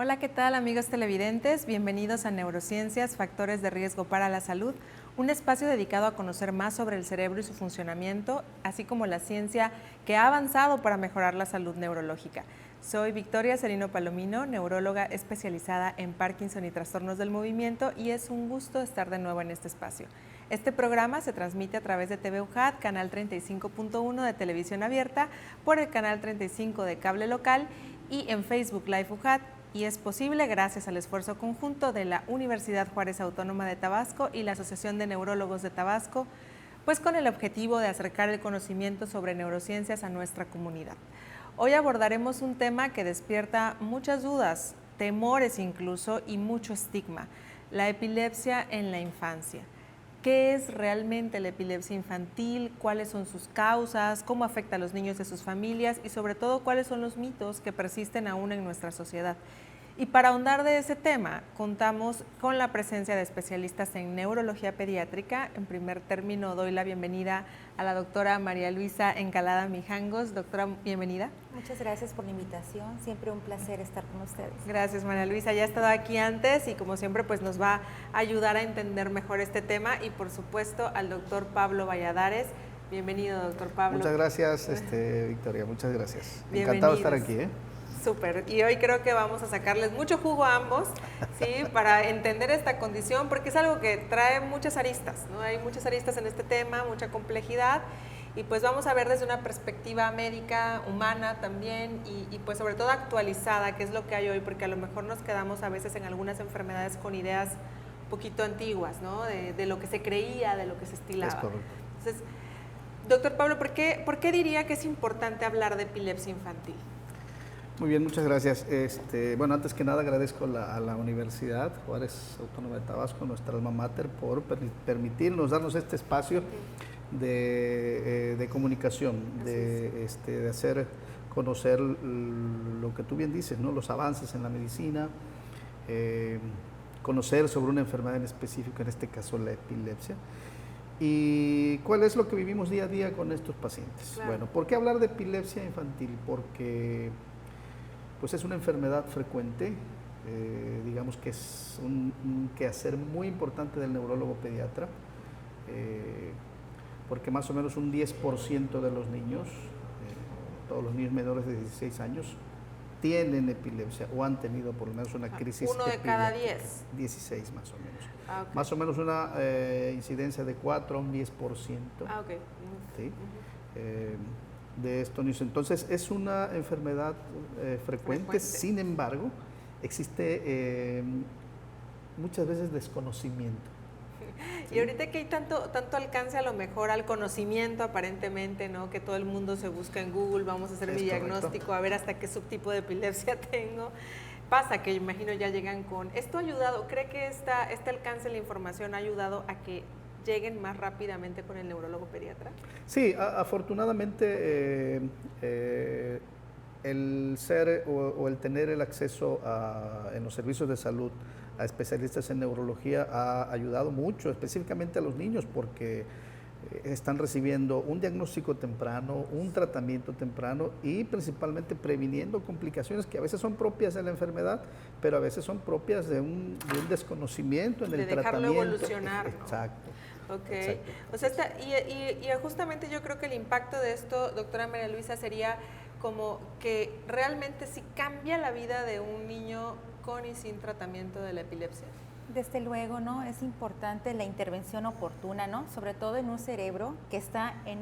Hola, ¿qué tal amigos televidentes? Bienvenidos a Neurociencias, Factores de Riesgo para la Salud, un espacio dedicado a conocer más sobre el cerebro y su funcionamiento, así como la ciencia que ha avanzado para mejorar la salud neurológica. Soy Victoria Cerino Palomino, neuróloga especializada en Parkinson y trastornos del movimiento, y es un gusto estar de nuevo en este espacio. Este programa se transmite a través de TV UJAT, canal 35.1 de televisión abierta, por el canal 35 de cable local y en Facebook Live UJAT, y es posible gracias al esfuerzo conjunto de la Universidad Juárez Autónoma de Tabasco y la Asociación de Neurólogos de Tabasco, pues con el objetivo de acercar el conocimiento sobre neurociencias a nuestra comunidad. Hoy abordaremos un tema que despierta muchas dudas, temores incluso, y mucho estigma: la epilepsia en la infancia. ¿Qué es realmente la epilepsia infantil? ¿Cuáles son sus causas? ¿Cómo afecta a los niños y a sus familias? Y sobre todo, ¿cuáles son los mitos que persisten aún en nuestra sociedad? Y para ahondar de ese tema, contamos con la presencia de especialistas en neurología pediátrica. En primer término, doy la bienvenida a la doctora María Luisa Encalada Mijangos. Doctora, bienvenida. Muchas gracias por la invitación, siempre un placer estar con ustedes. Gracias, María Luisa, ya ha estado aquí antes y como siempre pues nos va a ayudar a entender mejor este tema. Y por supuesto al doctor Pablo Valladares. Bienvenido, doctor Pablo. Muchas gracias, Victoria, muchas gracias. Encantado de estar aquí. Súper, y hoy creo que vamos a sacarles mucho jugo a ambos, ¿sí? Para entender esta condición, porque es algo que trae muchas aristas, ¿no? Hay muchas aristas en este tema, mucha complejidad, y pues vamos a ver desde una perspectiva médica, humana también, y pues sobre todo actualizada, que es lo que hay hoy, porque a lo mejor nos quedamos a veces en algunas enfermedades con ideas un poquito antiguas, ¿no? De lo que se creía, de lo que se estilaba. Es correcto. Entonces, doctor Pablo, ¿por qué diría que es importante hablar de epilepsia infantil? Muy bien, muchas gracias. Bueno, antes que nada agradezco a la Universidad Juárez Autónoma de Tabasco, nuestra alma mater, por permitirnos, darnos este espacio de comunicación, de hacer conocer lo que tú bien dices, ¿no? Los avances en la medicina, conocer sobre una enfermedad en específico, en este caso la epilepsia. ¿Y cuál es lo que vivimos día a día con estos pacientes? Claro. Bueno, ¿por qué hablar de epilepsia infantil? Porque pues es una enfermedad frecuente, digamos que es un quehacer muy importante del neurólogo pediatra, porque más o menos un 10% de los niños, todos los niños menores de 16 años, tienen epilepsia o han tenido por lo menos una crisis. ¿Uno de cada 10? 16 más o menos. Ah, okay. Más o menos una incidencia de 4 a un 10%. Ah, ok. ¿Sí? De estos niños. Entonces es una enfermedad frecuente, sin embargo, existe muchas veces desconocimiento. ¿Sí? Y ahorita que hay tanto alcance a lo mejor al conocimiento aparentemente, ¿no? Que todo el mundo se busca en Google, vamos a hacer mi diagnóstico, a ver hasta qué subtipo de epilepsia tengo. Pasa que imagino ya llegan con... ¿Esto ha ayudado? ¿Cree que este alcance de la información ha ayudado a que lleguen más rápidamente con el neurólogo pediatra? Sí, afortunadamente el ser o el tener el acceso en los servicios de salud a especialistas en neurología ha ayudado mucho, específicamente a los niños, porque están recibiendo un diagnóstico temprano, un tratamiento temprano y principalmente previniendo complicaciones que a veces son propias de la enfermedad, pero a veces son propias de un desconocimiento en el tratamiento. De dejarlo evolucionar, ¿no? Exacto. Ok, exacto. O sea, y justamente yo creo que el impacto de esto, doctora María Luisa, sería como que realmente sí cambia la vida de un niño con y sin tratamiento de la epilepsia. Desde luego, ¿no? Es importante la intervención oportuna, ¿no? Sobre todo en un cerebro que está en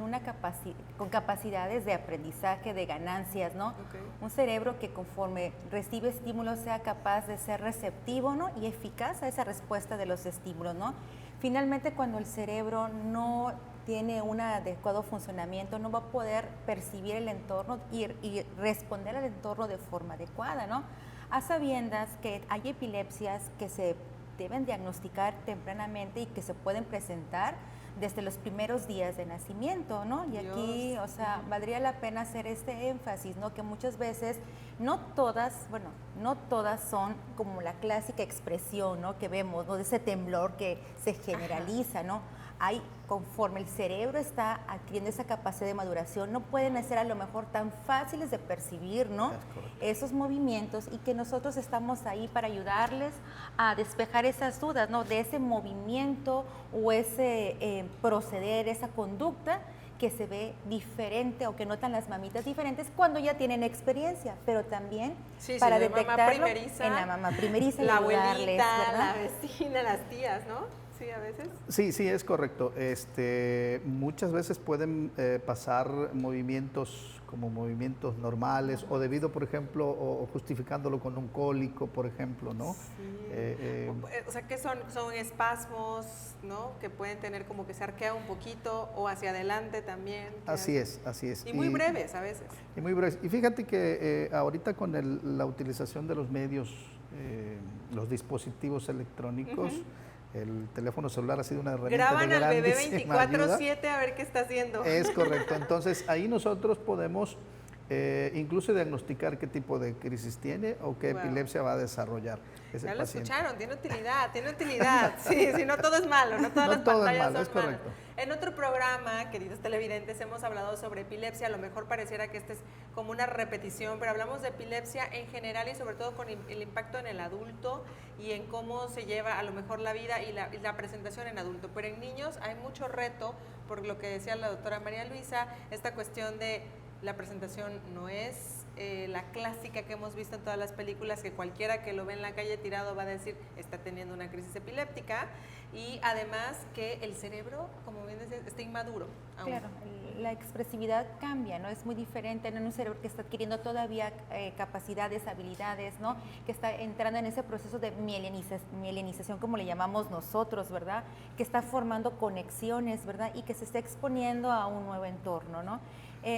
con capacidades de aprendizaje, de ganancias, ¿no? Okay. Un cerebro que conforme recibe estímulos sea capaz de ser receptivo, ¿no? Y eficaz a esa respuesta de los estímulos, ¿no? Finalmente, cuando el cerebro no tiene un adecuado funcionamiento, no va a poder percibir el entorno y responder al entorno de forma adecuada, ¿no? A sabiendas que hay epilepsias que se deben diagnosticar tempranamente y que se pueden presentar desde los primeros días de nacimiento, ¿no? Y aquí, o sea, valdría la pena hacer este énfasis, ¿no? Que muchas veces, no todas son como la clásica expresión, ¿no? Que vemos, ¿no? De ese temblor que se generaliza, ¿no? conforme el cerebro está adquiriendo esa capacidad de maduración, no pueden ser a lo mejor tan fáciles de percibir, ¿no? Esos movimientos, y que nosotros estamos ahí para ayudarles a despejar esas dudas, ¿no? De ese movimiento o ese proceder, esa conducta que se ve diferente o que notan las mamitas diferentes cuando ya tienen experiencia, pero también para detectarlo en la mamá primeriza, la abuelita, la vecina, las tías, ¿no? Sí, a veces. Sí, es correcto. Muchas veces pueden pasar movimientos como movimientos normales o debido, por ejemplo, o justificándolo con un cólico, por ejemplo, ¿no? Sí. O sea, que son espasmos, ¿no? Que pueden tener como que se arquea un poquito o hacia adelante también. Así es. Y muy breves a veces. Y muy breves. Y fíjate que ahorita con la utilización de los medios, los dispositivos electrónicos, el teléfono celular ha sido una herramienta Graban de al bebé grandísima 24/7 a ver qué está haciendo. Es correcto. Entonces, ahí nosotros podemos incluso diagnosticar qué tipo de crisis tiene o qué epilepsia va a desarrollar ese ya lo paciente. Escucharon, tiene utilidad. Sí, no todo es malo, no todas las pantallas son es correcto. malas. En otro programa, queridos televidentes, hemos hablado sobre epilepsia. A lo mejor pareciera que este es como una repetición, pero hablamos de epilepsia en general y sobre todo con el impacto en el adulto y en cómo se lleva a lo mejor la vida y la presentación en adulto. Pero en niños hay mucho reto, por lo que decía la doctora María Luisa, esta cuestión de la presentación no es la clásica que hemos visto en todas las películas, que cualquiera que lo ve en la calle tirado va a decir está teniendo una crisis epiléptica, y además que el cerebro, como bien decía, está inmaduro aún. Claro, la expresividad cambia, ¿no? Es muy diferente en un cerebro que está adquiriendo todavía capacidades, habilidades, ¿no? Que está entrando en ese proceso de mielinización, como le llamamos nosotros, ¿verdad? Que está formando conexiones, ¿verdad? Y que se está exponiendo a un nuevo entorno, ¿no?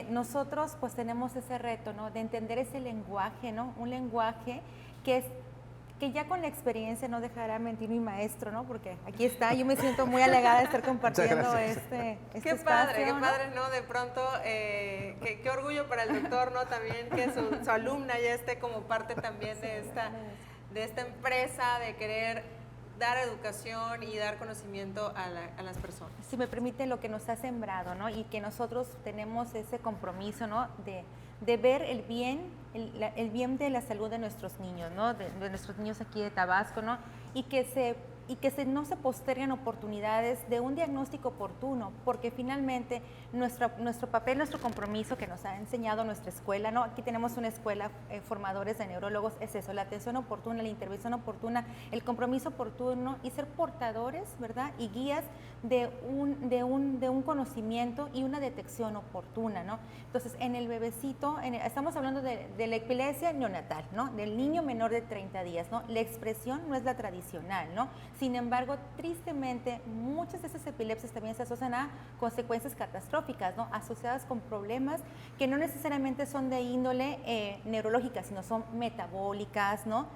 Nosotros pues tenemos ese reto, ¿no? De entender ese lenguaje, ¿no? Un lenguaje que ya con la experiencia no dejará mentir mi maestro, ¿no? Porque aquí está, yo me siento muy halagada de estar compartiendo este qué espacio, qué padre, ¿no? De pronto, qué orgullo para el doctor, ¿no? También que su alumna ya esté como parte también de esta empresa, de querer dar educación y dar conocimiento a las personas. Si me permite, lo que nos ha sembrado, ¿no? Y que nosotros tenemos ese compromiso, ¿no? De ver el bien de la salud de nuestros niños, ¿no? De nuestros niños aquí de Tabasco, ¿no? Y que no se posterguen oportunidades de un diagnóstico oportuno, porque finalmente nuestro papel, nuestro compromiso que nos ha enseñado nuestra escuela, ¿no? Aquí tenemos una escuela, formadores de neurólogos, es eso, la atención oportuna, la intervención oportuna, el compromiso oportuno y ser portadores, ¿verdad? Y guías de un conocimiento y una detección oportuna, ¿no? Entonces, en el bebecito, estamos hablando de la epilepsia neonatal, ¿no? Del niño menor de 30 días, ¿no? La expresión no es la tradicional, ¿no? Sin embargo, tristemente, muchas de esas epilepsias también se asocian a consecuencias catastróficas, ¿no? Asociadas con problemas que no necesariamente son de índole neurológica, sino son metabólicas, ¿no?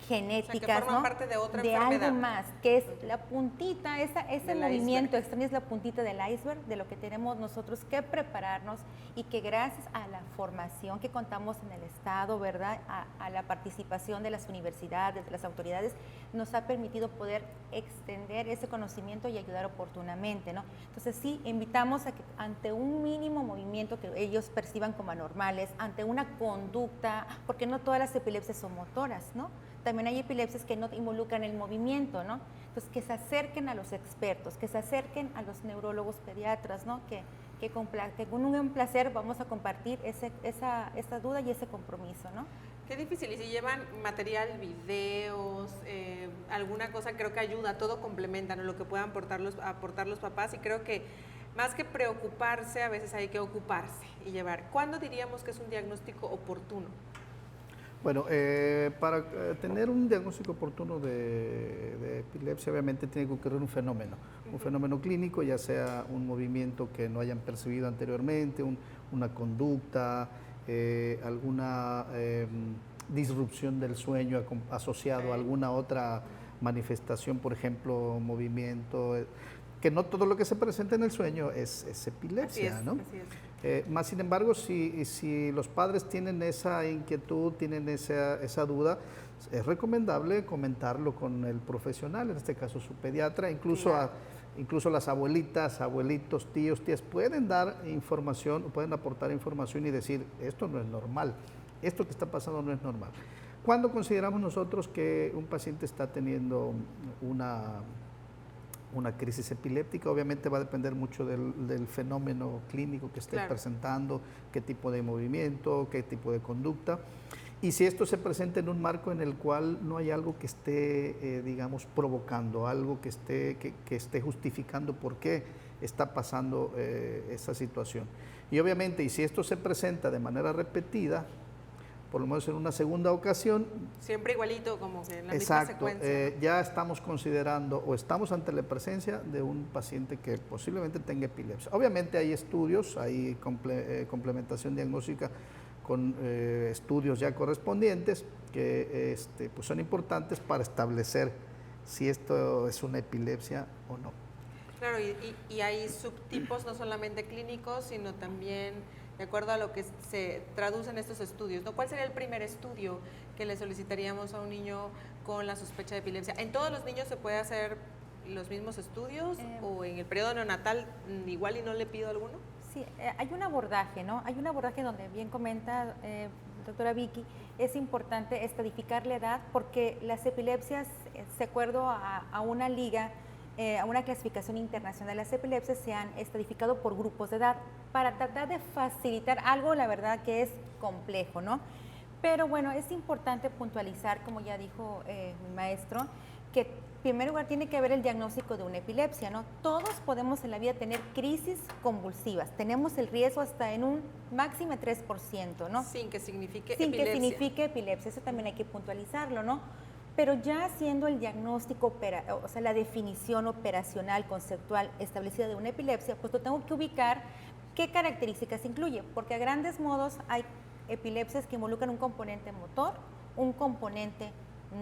Genéticas, o sea, que forman ¿no? parte de otra de enfermedad. Algo más, que es la puntita, ese Del movimiento iceberg. extraño es la puntita del iceberg de lo que tenemos nosotros que prepararnos, y que gracias a la formación que contamos en el Estado, ¿verdad? A la participación de las universidades, de las autoridades, nos ha permitido poder extender ese conocimiento y ayudar oportunamente, ¿no? Entonces sí, invitamos a que ante un mínimo movimiento que ellos perciban como anormales, ante una conducta, porque no todas las epilepsias son motoras, ¿no? También hay epilepsias que no involucran el movimiento, ¿no? Entonces, que se acerquen a los expertos, que se acerquen a los neurólogos pediatras, ¿no? Que con un placer vamos a compartir esa duda y ese compromiso, ¿no? Qué difícil, y si llevan material, videos, alguna cosa, creo que ayuda, todo complementa, ¿no? Lo que puedan aportar los papás, y creo que más que preocuparse, a veces hay que ocuparse y llevar. ¿Cuándo diríamos que es un diagnóstico oportuno? Bueno, para tener un diagnóstico oportuno de epilepsia, obviamente tiene que ocurrir un fenómeno clínico, ya sea un movimiento que no hayan percibido anteriormente, una conducta, alguna disrupción del sueño asociado a alguna otra manifestación, por ejemplo, movimiento, que no todo lo que se presenta en el sueño es epilepsia, Así es, ¿no? así es. Más sin embargo, si los padres tienen esa inquietud, tienen esa duda, es recomendable comentarlo con el profesional, en este caso su pediatra, incluso, Claro. incluso las abuelitas, abuelitos, tíos, tías, pueden dar información, pueden aportar información y decir, esto no es normal, esto que está pasando no es normal. ¿Cuándo consideramos nosotros que un paciente está teniendo una crisis epiléptica? Obviamente va a depender mucho del fenómeno clínico que esté presentando, qué tipo de movimiento, qué tipo de conducta. Y si esto se presenta en un marco en el cual no hay algo que esté, digamos, provocando, algo que esté justificando por qué está pasando esa situación. Y obviamente, y si esto se presenta de manera repetida, por lo menos en una segunda ocasión. Siempre igualito, como que en la exacto, misma secuencia. Ya estamos considerando o estamos ante la presencia de un paciente que posiblemente tenga epilepsia. Obviamente hay estudios, hay complementación diagnóstica con estudios ya correspondientes que pues son importantes para establecer si esto es una epilepsia o no. Claro, y hay subtipos no solamente clínicos, sino también de acuerdo a lo que se traduce en estos estudios, ¿no? ¿Cuál sería el primer estudio que le solicitaríamos a un niño con la sospecha de epilepsia? ¿En todos los niños se puede hacer los mismos estudios o en el periodo neonatal igual y no le pido alguno? Sí, hay un abordaje, ¿no? Hay un abordaje donde bien comenta doctora Vicky, es importante estadificar la edad porque las epilepsias, de acuerdo a una liga, a una clasificación internacional, las epilepsias se han estadificado por grupos de edad para tratar de facilitar algo, la verdad que es complejo, ¿no? Pero bueno, es importante puntualizar, como ya dijo mi maestro, que en primer lugar tiene que haber el diagnóstico de una epilepsia, ¿no? Todos podemos en la vida tener crisis convulsivas, tenemos el riesgo hasta en un máximo 3%, ¿no? Sin que signifique Sin epilepsia. que signifique epilepsia, eso también hay que puntualizarlo, ¿no? Pero ya haciendo el diagnóstico, o sea, la definición operacional, conceptual establecida de una epilepsia, pues lo tengo que ubicar qué características incluye, porque a grandes modos hay epilepsias que involucran un componente motor, un componente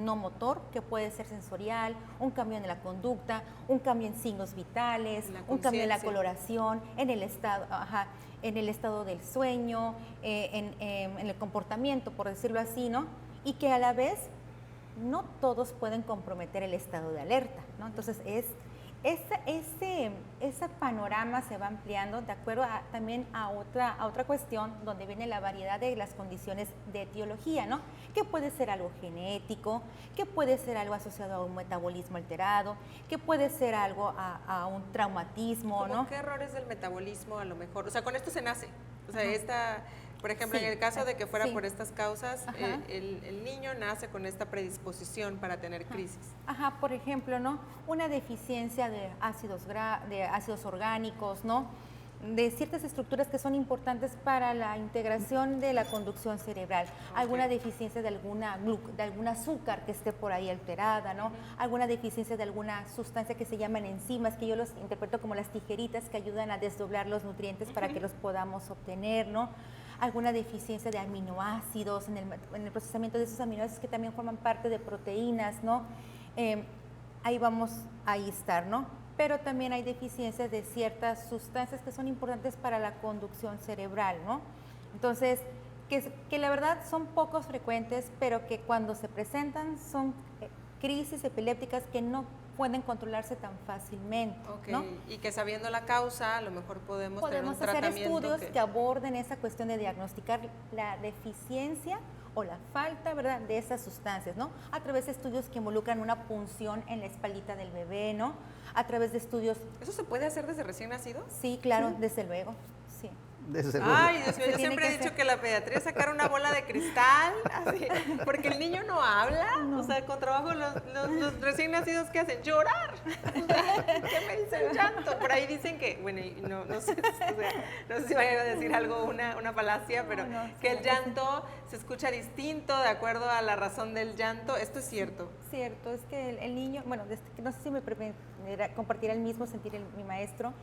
no motor, que puede ser sensorial, un cambio en la conducta, un cambio en signos vitales, un cambio en la coloración, en el estado del sueño, en el comportamiento, por decirlo así, ¿no? Y que a la vez no todos pueden comprometer el estado de alerta, ¿no? Entonces, ese panorama se va ampliando de acuerdo también a otra cuestión donde viene la variedad de las condiciones de etiología, ¿no? Que puede ser algo genético, que puede ser algo asociado a un metabolismo alterado, que puede ser algo a un traumatismo, ¿no? ¿Qué errores del metabolismo a lo mejor? O sea, con esto se nace. O sea, por ejemplo, sí, en el caso de que fuera sí. por estas causas, el niño nace con esta predisposición para tener crisis. Ajá, por ejemplo, ¿no? Una deficiencia de ácidos orgánicos, ¿no? De ciertas estructuras que son importantes para la integración de la conducción cerebral. Okay. Alguna deficiencia de algún azúcar que esté por ahí alterada, ¿no? Alguna deficiencia de alguna sustancia que se llaman enzimas, que yo los interpreto como las tijeritas que ayudan a desdoblar los nutrientes para que los podamos obtener, ¿no? Alguna deficiencia de aminoácidos en el procesamiento de esos aminoácidos que también forman parte de proteínas, ¿no? Ahí vamos a estar, ¿no? Pero también hay deficiencias de ciertas sustancias que son importantes para la conducción cerebral, ¿no? Entonces, que la verdad son pocos frecuentes, pero que cuando se presentan son crisis epilépticas que no pueden controlarse tan fácilmente, ¿no? Y que sabiendo la causa, a lo mejor podemos tener un hacer tratamiento estudios que aborden esa cuestión de diagnosticar la deficiencia o la falta, ¿verdad?, de esas sustancias, ¿no? A través de estudios que involucran una punción en la espaldita del bebé, ¿no? A través de estudios... ¿Eso se puede hacer desde recién nacido? Sí, claro, desde luego, sí. Desde luego. Ay, Dios mío, yo siempre he dicho que la pediatría es sacar una bola de cristal, así, porque el niño no habla, o sea, con trabajo los recién nacidos, ¿qué hacen? Llorar. ¿Qué me dice el llanto? Por ahí dicen que, bueno, no sé, o sea, no sé si vayan a decir algo, una falacia, pero que el llanto se escucha distinto de acuerdo a la razón del llanto. ¿Esto es cierto? Cierto, es que el niño, bueno, no sé si me compartirá el mismo sentir mi maestro.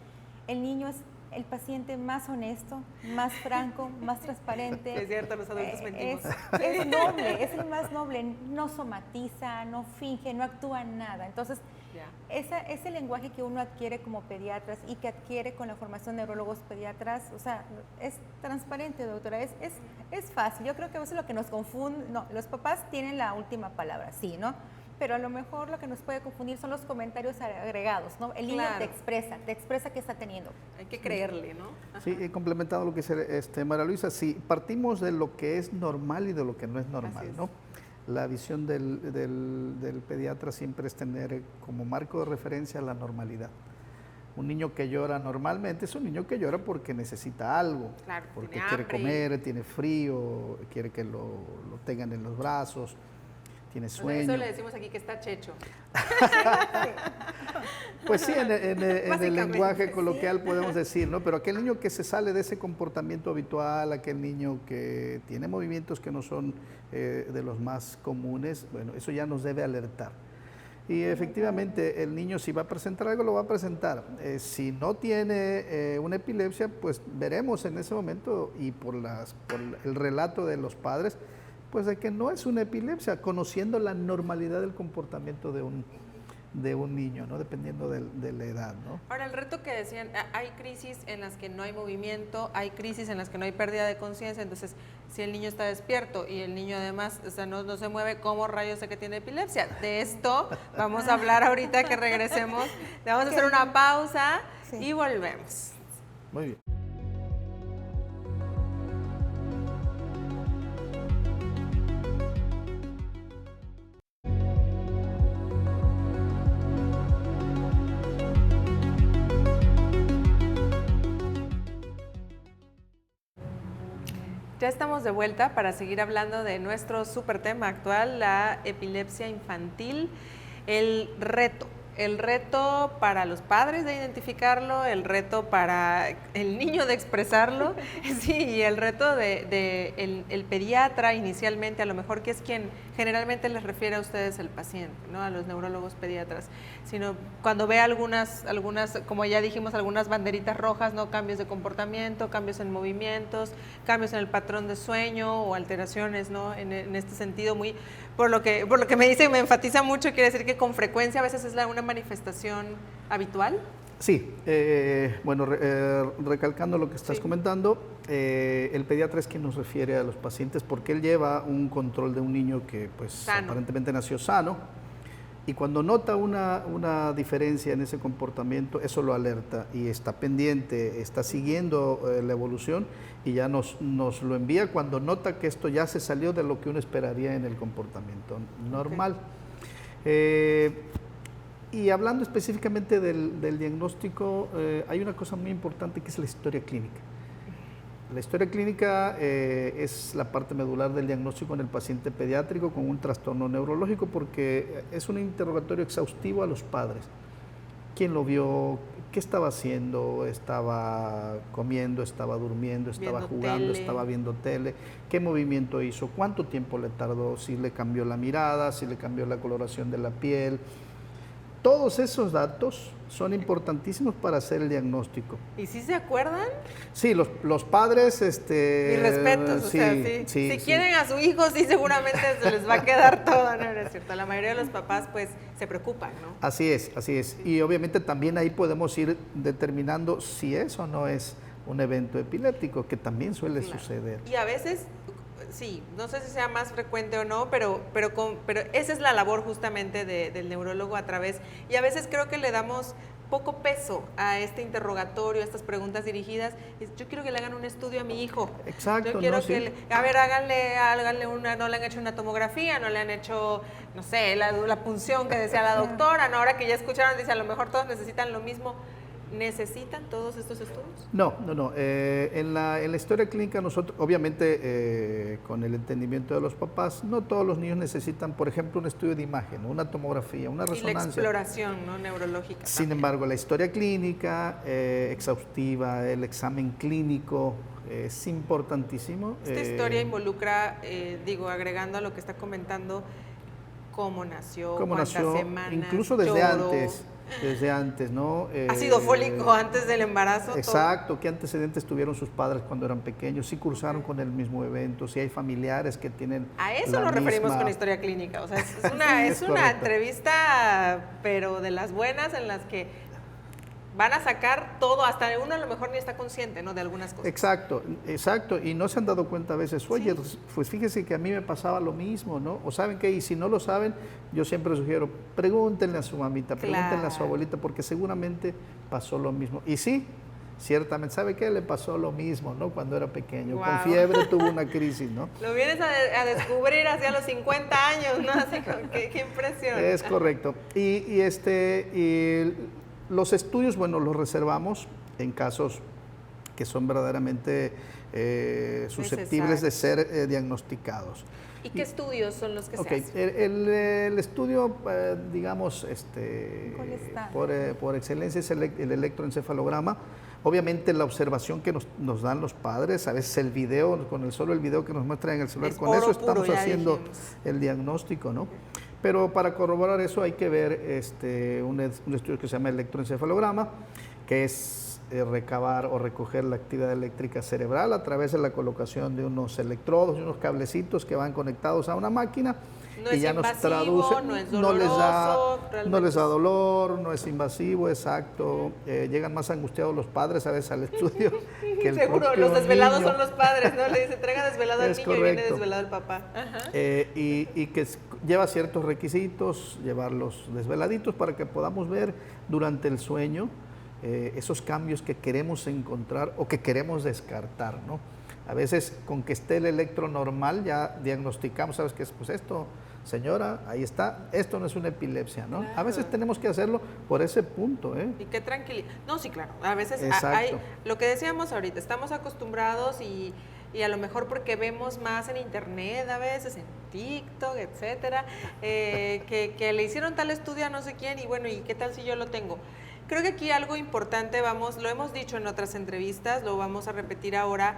el niño es el paciente más honesto, más franco, más transparente. Es cierto, los adultos mentimos. Es noble, es el más noble, no somatiza, no finge, no actúa nada. Entonces, ese lenguaje que uno adquiere como pediatras y que adquiere con la formación de neurólogos pediatras, o sea, es transparente, doctora, es fácil. Yo creo que a veces lo que nos confunde, no, los papás tienen la última palabra, sí, ¿no? Pero a lo mejor lo que nos puede confundir son los comentarios agregados, ¿no? El niño te expresa qué está teniendo. Hay que creerle, ¿no? Ajá. Sí, complementando lo que dice María Luisa, sí, partimos de lo que es normal y de lo que no es normal, ¿no? La visión del pediatra siempre es tener como marco de referencia la normalidad. Un niño que llora normalmente es un niño que llora porque necesita algo, porque quiere comer, tiene frío, quiere que lo tengan en los brazos, tiene sueño. Eso le decimos aquí que está checho. Pues sí, en el lenguaje coloquial podemos decir, ¿no? Pero aquel niño que se sale de ese comportamiento habitual, aquel niño que tiene movimientos que no son de los más comunes, bueno, eso ya nos debe alertar. Y efectivamente el niño si va a presentar algo, lo va a presentar. Si no tiene una epilepsia, pues veremos en ese momento y por el relato de los padres, pues de que no es una epilepsia, conociendo la normalidad del comportamiento de un niño, ¿no? Dependiendo de la edad, ¿no? Ahora, el reto que decían, hay crisis en las que no hay movimiento, hay crisis en las que no hay pérdida de conciencia, entonces si el niño está despierto y el niño además no se mueve, ¿cómo rayos sé que tiene epilepsia? De esto vamos a hablar ahorita que regresemos. Vamos a hacer una pausa y volvemos. Muy bien. Ya estamos de vuelta para seguir hablando de nuestro súper tema actual, la epilepsia infantil, el reto para los padres de identificarlo, el reto para el niño de expresarlo, sí, y el reto el pediatra inicialmente, a lo mejor que es quien generalmente les refiere a ustedes el paciente, ¿no? A los neurólogos pediatras, sino cuando ve algunas, como ya dijimos, algunas banderitas rojas, ¿no? Cambios de comportamiento, cambios en movimientos, cambios en el patrón de sueño o alteraciones, ¿no? En este sentido, muy por lo que me dice, me enfatiza mucho, quiere decir que con frecuencia a veces es una manifestación habitual. Sí, bueno, recalcando lo que estás comentando, el pediatra es quien nos refiere a los pacientes porque él lleva un control de un niño que pues aparentemente nació sano y cuando nota una diferencia en ese comportamiento, eso lo alerta y está pendiente, está siguiendo la evolución y ya nos lo envía cuando nota que esto ya se salió de lo que uno esperaría en el comportamiento normal. Y hablando específicamente del diagnóstico, hay una cosa muy importante que es la historia clínica. La historia clínica es la parte medular del diagnóstico en el paciente pediátrico con un trastorno neurológico porque es un interrogatorio exhaustivo a los padres. ¿Quién lo vio? ¿Qué estaba haciendo? ¿Estaba comiendo? ¿Estaba durmiendo? ¿Estaba jugando? ¿Estaba viendo tele? ¿Qué movimiento hizo? ¿Cuánto tiempo le tardó? ¿Si le cambió la mirada? ¿Si le cambió la coloración de la piel? Todos esos datos son importantísimos para hacer el diagnóstico. ¿Y si se acuerdan? Sí, los padres... Mis respetos, o sea, si quieren a su hijo, sí, seguramente se les va a quedar todo, ¿no? Es cierto, la mayoría de los papás, pues, se preocupan, ¿no? Así es. Y obviamente también ahí podemos ir determinando si es o no es un evento epiléptico, que también suele suceder. Y a veces... Sí, no sé si sea más frecuente o no, pero esa es la labor justamente del neurólogo a través, y a veces creo que le damos poco peso a este interrogatorio, a estas preguntas dirigidas. Yo quiero que le hagan un estudio a mi hijo. Exacto. Yo quiero a ver, háganle no le han hecho una tomografía, no le han hecho, no sé, la punción que decía la doctora, ¿no? Ahora que ya escucharon, dice, a lo mejor todos necesitan lo mismo. ¿Necesitan todos estos estudios? No. En la historia clínica nosotros, obviamente con el entendimiento de los papás, no todos los niños necesitan, por ejemplo, un estudio de imagen, una tomografía, una resonancia. Y la exploración, ¿no? Neurológica. Sin embargo, la historia clínica exhaustiva, el examen clínico es importantísimo. Esta historia involucra, agregando a lo que está comentando, cómo nació, cuántas semanas, incluso desde lloró. antes. desde antes, ¿no? Ácido fólico antes del embarazo. Exacto, todo. ¿Qué antecedentes tuvieron sus padres cuando eran pequeños? Si cursaron con el mismo evento, si hay familiares que tienen a eso nos referimos con historia clínica, o sea, es una entrevista, pero de las buenas, en las que van a sacar todo, hasta uno a lo mejor ni está consciente, ¿no?, de algunas cosas. Exacto, y no se han dado cuenta a veces, oye, pues fíjese que a mí me pasaba lo mismo, ¿no? O saben qué, y si no lo saben, yo siempre sugiero, pregúntenle a su mamita, pregúntenle a su abuelita, porque seguramente pasó lo mismo. Y sí, ciertamente, ¿sabe qué? Le pasó lo mismo, ¿no? Cuando era pequeño, con fiebre tuvo una crisis, ¿no? Lo vienes a descubrir hacia los 50 años, ¿no? Así como, qué impresión. Es correcto. Y los estudios, bueno, los reservamos en casos que son verdaderamente susceptibles de ser diagnosticados. ¿Y qué estudios son los que se hacen? El estudio, digamos, por excelencia es el electroencefalograma. Obviamente la observación que nos dan los padres, a veces el video, solo el video que nos muestran en el celular, con eso estamos haciendo el diagnóstico, ¿no? Pero para corroborar eso hay que ver un estudio que se llama electroencefalograma, que es recabar o recoger la actividad eléctrica cerebral a través de la colocación de unos electrodos y unos cablecitos que van conectados a una máquina. No y es ya invasivo, nos traduce, no es doloroso, no les da dolor, no es invasivo, exacto. Llegan más angustiados los padres a veces al estudio que el Seguro, propio los desvelados niño. son los padres, ¿no? Le dicen, traiga desvelado al niño correcto. Y viene desvelado el papá. Ajá. Y que lleva ciertos requisitos, llevarlos desveladitos para que podamos ver durante el sueño esos cambios que queremos encontrar o que queremos descartar, ¿no? A veces con que esté el electro normal ya diagnosticamos, ¿sabes qué es? Pues esto, señora, ahí está, esto no es una epilepsia, ¿no? Claro. A veces tenemos que hacerlo por ese punto, ¿eh? Y qué tranquilidad. No, sí, claro, a veces hay, lo que decíamos ahorita, estamos acostumbrados y a lo mejor porque vemos más en internet a veces, en TikTok, etcétera, que le hicieron tal estudio a no sé quién y bueno, ¿y qué tal si yo lo tengo? Creo que aquí algo importante, lo hemos dicho en otras entrevistas, lo vamos a repetir ahora,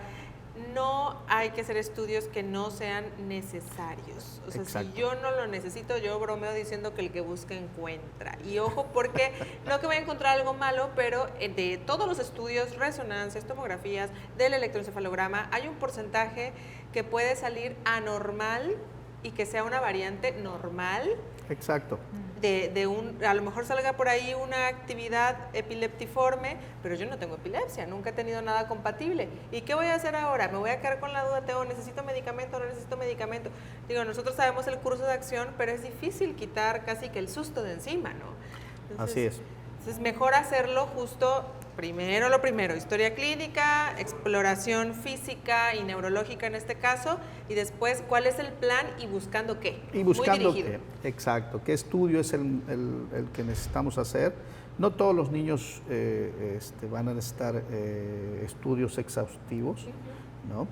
no hay que hacer estudios que no sean necesarios. O sea, exacto. Si yo no lo necesito, yo bromeo diciendo que el que busca encuentra. Y ojo, porque no que voy a encontrar algo malo, pero de todos los estudios, resonancias, tomografías, del electroencefalograma, hay un porcentaje que puede salir anormal y que sea una variante normal. Exacto. A lo mejor salga por ahí una actividad epileptiforme, pero yo no tengo epilepsia, nunca he tenido nada compatible. ¿Y qué voy a hacer ahora? ¿Me voy a quedar con la duda, necesito medicamento o no necesito medicamento? Digo, nosotros sabemos el curso de acción, pero es difícil quitar casi que el susto de encima, ¿no? Entonces, así es. Entonces, mejor hacerlo justo lo primero, historia clínica, exploración física y neurológica en este caso, y después cuál es el plan y buscando qué. Y buscando qué, exacto, qué estudio es el que necesitamos hacer. No todos los niños van a necesitar estudios exhaustivos, ¿no?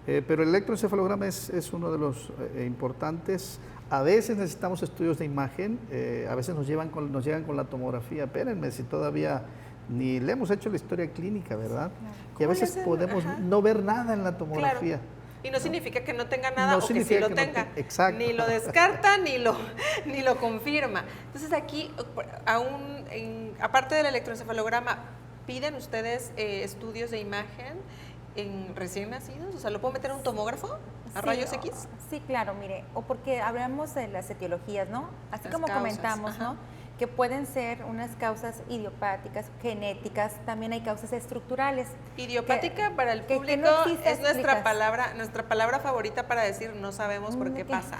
Pero el electroencefalograma es uno de los importantes. A veces necesitamos estudios de imagen, a veces nos llegan con la tomografía. Espérenme, si todavía ni le hemos hecho la historia clínica, ¿verdad? Y a veces podemos no ver nada en la tomografía. Claro. Y no significa que no tenga nada o que sí lo tenga. Exacto. Ni lo descarta ni lo confirma. Entonces aquí, aparte del electroencefalograma, ¿piden ustedes estudios de imagen en recién nacidos? O sea, ¿lo puedo meter en un tomógrafo a rayos X? Sí, claro, mire, o porque hablamos de las etiologías, ¿no? Así como comentamos, ¿no? Que pueden ser unas causas idiopáticas, genéticas, también hay causas estructurales. Idiopática para el público es nuestra palabra favorita para decir no sabemos por qué pasa,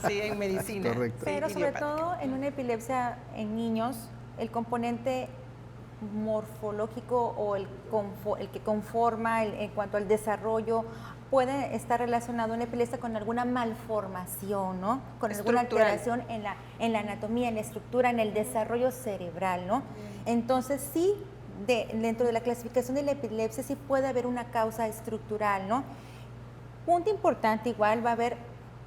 sí, en medicina. Correcto. Pero sobre todo en una epilepsia en niños, el componente morfológico o el que conforma en cuanto al desarrollo puede estar relacionado en la epilepsia con alguna malformación, ¿no? Con alguna alteración en la anatomía, en la estructura, en el desarrollo cerebral, ¿no? Entonces sí, dentro de la clasificación de la epilepsia sí puede haber una causa estructural, ¿no? Punto importante, igual va a haber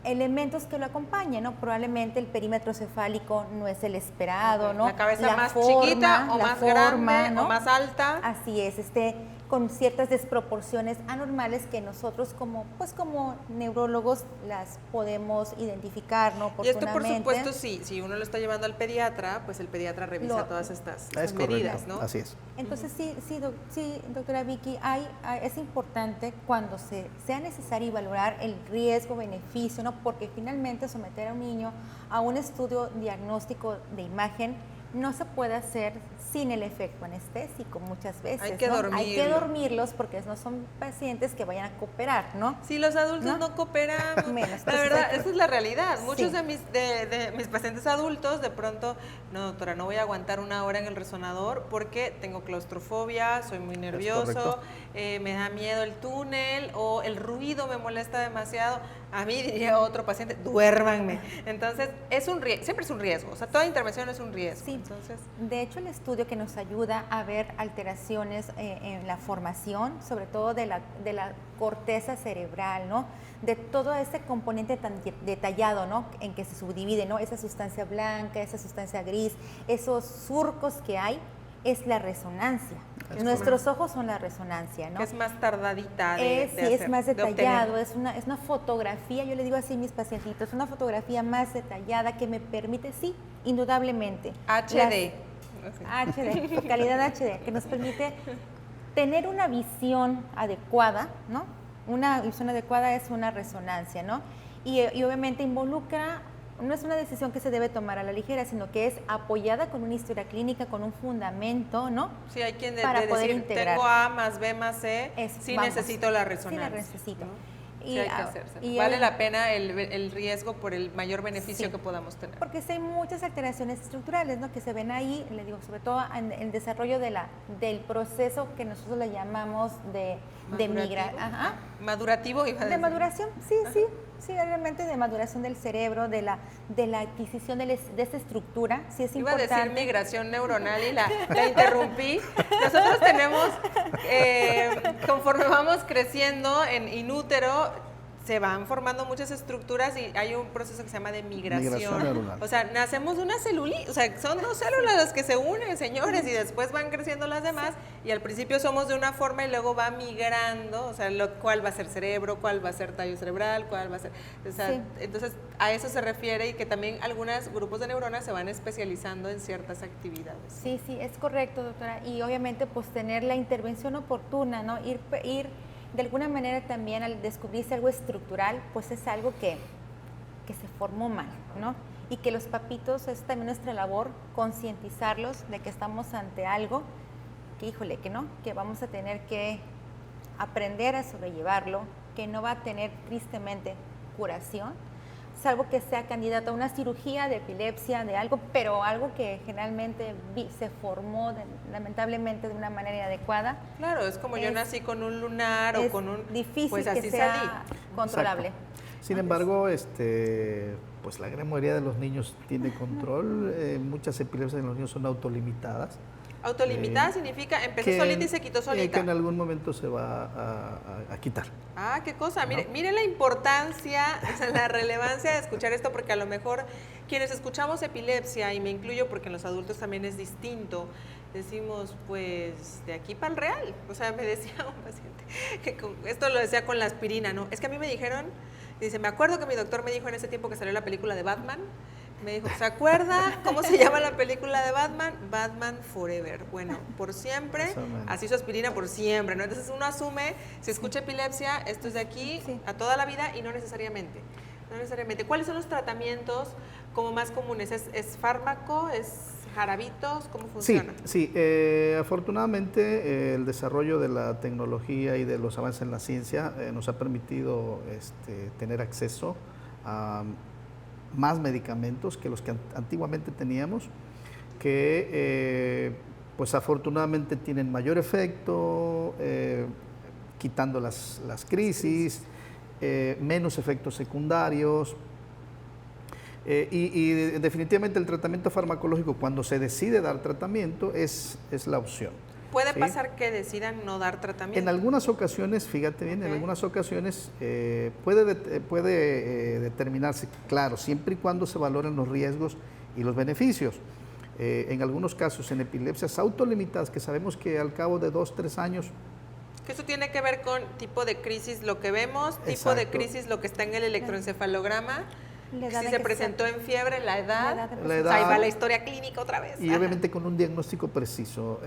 elementos que lo acompañen, ¿no? Probablemente el perímetro cefálico no es el esperado, ¿no? La cabeza más chiquita o más grande, ¿no? O más alta. Así es, con ciertas desproporciones anormales que nosotros como neurólogos las podemos identificar, ¿no? Y esto, por supuesto, sí, si uno lo está llevando al pediatra, pues el pediatra revisa todas estas medidas, ¿no? Así es. Entonces, sí, doctora Vicky, es importante cuando sea necesario valorar el riesgo-beneficio, ¿no? Porque finalmente someter a un niño a un estudio diagnóstico de imagen no se puede hacer sin el efecto anestésico muchas veces. Hay que Hay que dormirlos porque no son pacientes que vayan a cooperar, ¿no? Si los adultos no cooperan, menos. La verdad, esa es la realidad. Muchos Sí. de mis pacientes adultos, de pronto, no, doctora, no voy a aguantar una hora en el resonador porque tengo claustrofobia, soy muy nervioso, me da miedo el túnel o el ruido me molesta demasiado. A mí, diría otro paciente, duérmanme. Entonces, siempre es un riesgo. O sea, toda intervención es un riesgo. Sí. Entonces, De hecho, el estudio que nos ayuda a ver alteraciones en la formación, sobre todo de la corteza cerebral, ¿no? De todo ese componente tan detallado, ¿no? En que se subdivide, ¿no? Esa sustancia blanca, esa sustancia gris, esos surcos que hay, es la resonancia. Nuestros ojos son la resonancia, ¿no? que es más tardadita Es más detallado, de es una fotografía, yo le digo así a mis pacientitos, una fotografía más detallada que me permite, sí, indudablemente. HD. HD, calidad HD, que nos permite tener una visión adecuada, ¿no? Una visión adecuada es una resonancia, ¿no? Y obviamente involucra, no es una decisión que se debe tomar a la ligera, sino que es apoyada con una historia clínica, con un fundamento, ¿no? Sí, hay quien para de poder decir, integrar. tengo A más B más C, sí Vamos, necesito la resonancia. Sí la necesito. ¿no? Sí, hay que hacerse. Vale la pena el riesgo por el mayor beneficio que podamos tener. Porque sí hay muchas alteraciones estructurales, ¿no? Que se ven ahí, le digo, sobre todo en el desarrollo del proceso que nosotros le llamamos de migración. Madurativo, iba a decir. De maduración, sí, realmente de maduración del cerebro, de la adquisición de esa estructura, sí es importante. Iba a decir migración neuronal y la interrumpí. Nosotros tenemos, conforme vamos creciendo in útero, se van formando muchas estructuras y hay un proceso que se llama de migración neuronal. O sea, nacemos de una célula, o sea, son dos células las que se unen, señores, y después van creciendo las demás, y al principio somos de una forma y luego va migrando, o sea, cuál va a ser cerebro, cuál va a ser tallo cerebral, cuál va a ser, o sea, entonces a eso se refiere y que también algunos grupos de neuronas se van especializando en ciertas actividades. Sí, es correcto, doctora, y obviamente pues tener la intervención oportuna, ¿no? Ir de alguna manera también al descubrirse algo estructural, pues es algo que se formó mal, ¿no? Y que los papitos, es también nuestra labor concientizarlos de que estamos ante algo que, híjole, que vamos a tener que aprender a sobrellevarlo, que no va a tener tristemente curación, salvo que sea candidato a una cirugía de epilepsia, de algo, pero algo que generalmente se formó lamentablemente de una manera inadecuada. Claro, es como yo nací con un lunar o con un... difícil pues así que sea salí. controlable. Exacto. Sin embargo, pues la gran mayoría de los niños tiene control. Muchas epilepsias en los niños son autolimitadas. Autolimitada significa empezó solita y se quitó solita. Que en algún momento se va a quitar. Ah, qué cosa. Mire la importancia, o sea, la relevancia de escuchar esto, porque a lo mejor quienes escuchamos epilepsia, y me incluyo porque en los adultos también es distinto, decimos, pues, de aquí para el real. O sea, me decía un paciente, que esto lo decía con la aspirina, ¿no? Es que a mí me dijeron, dice, me acuerdo que mi doctor me dijo en ese tiempo que salió la película de Batman, me dijo, ¿se acuerda cómo se llama la película de Batman? Batman Forever. Bueno, por siempre, así su aspirina por siempre, ¿no? Entonces uno asume, si escucha epilepsia, esto es de aquí a toda la vida y no necesariamente. No necesariamente. ¿Cuáles son los tratamientos como más comunes? ¿Es fármaco? ¿Es jarabitos? ¿Cómo funciona? Sí. Afortunadamente el desarrollo de la tecnología y de los avances en la ciencia nos ha permitido tener acceso a más medicamentos que los que antiguamente teníamos, que pues afortunadamente tienen mayor efecto, quitando las crisis, menos efectos secundarios, y definitivamente el tratamiento farmacológico, cuando se decide dar tratamiento, es la opción. ¿Puede pasar que decidan no dar tratamiento? En algunas ocasiones, fíjate bien, en algunas ocasiones puede determinarse, claro, siempre y cuando se valoren los riesgos y los beneficios. En algunos casos, en epilepsias autolimitadas, que sabemos que al cabo de 2 o 3 años Que eso tiene que ver con tipo de crisis, lo que vemos, tipo de crisis, lo que está en el electroencefalograma. Si se presentó en fiebre, la edad, ahí va la historia clínica otra vez. Y obviamente con un diagnóstico preciso.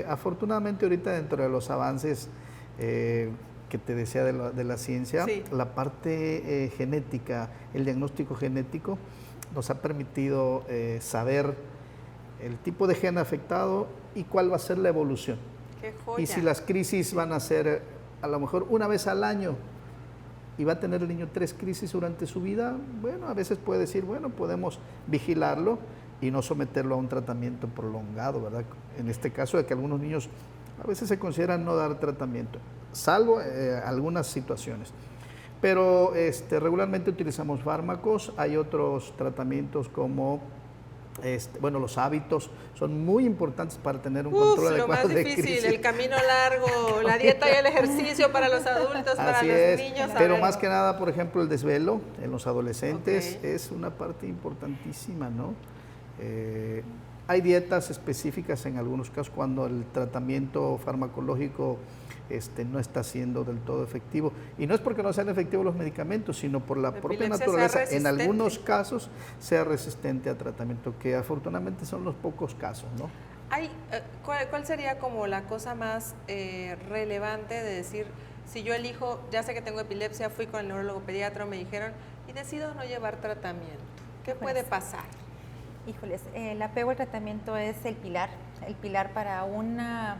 Afortunadamente ahorita dentro de los avances que te decía de la ciencia, la parte genética, el diagnóstico genético nos ha permitido saber el tipo de gen afectado y cuál va a ser la evolución. ¡Qué joya! Y si las crisis van a ser a lo mejor una vez al año y va a tener el niño 3 crisis durante su vida, bueno, a veces puede decir, bueno, podemos vigilarlo y no someterlo a un tratamiento prolongado, ¿verdad? En este caso de que algunos niños a veces se consideran no dar tratamiento, salvo algunas situaciones. Pero regularmente utilizamos fármacos, hay otros tratamientos como bueno, los hábitos son muy importantes para tener un control adecuado de crisis. Lo más difícil, el camino largo, la dieta y el ejercicio para los adultos, para los niños. Pero más que nada, por ejemplo, el desvelo en los adolescentes es una parte importantísima, ¿no? Hay dietas específicas en algunos casos cuando el tratamiento farmacológico no está siendo del todo efectivo. Y no es porque no sean efectivos los medicamentos, sino por la propia naturaleza, en algunos casos, sea resistente a tratamiento, que afortunadamente son los pocos casos, ¿no? ¿Cuál sería como la cosa más relevante de decir, si yo elijo, ya sé que tengo epilepsia, fui con el neurólogo pediatra, me dijeron, y decido no llevar tratamiento? ¿Qué puede pasar? Híjoles, el apego al tratamiento es el pilar para una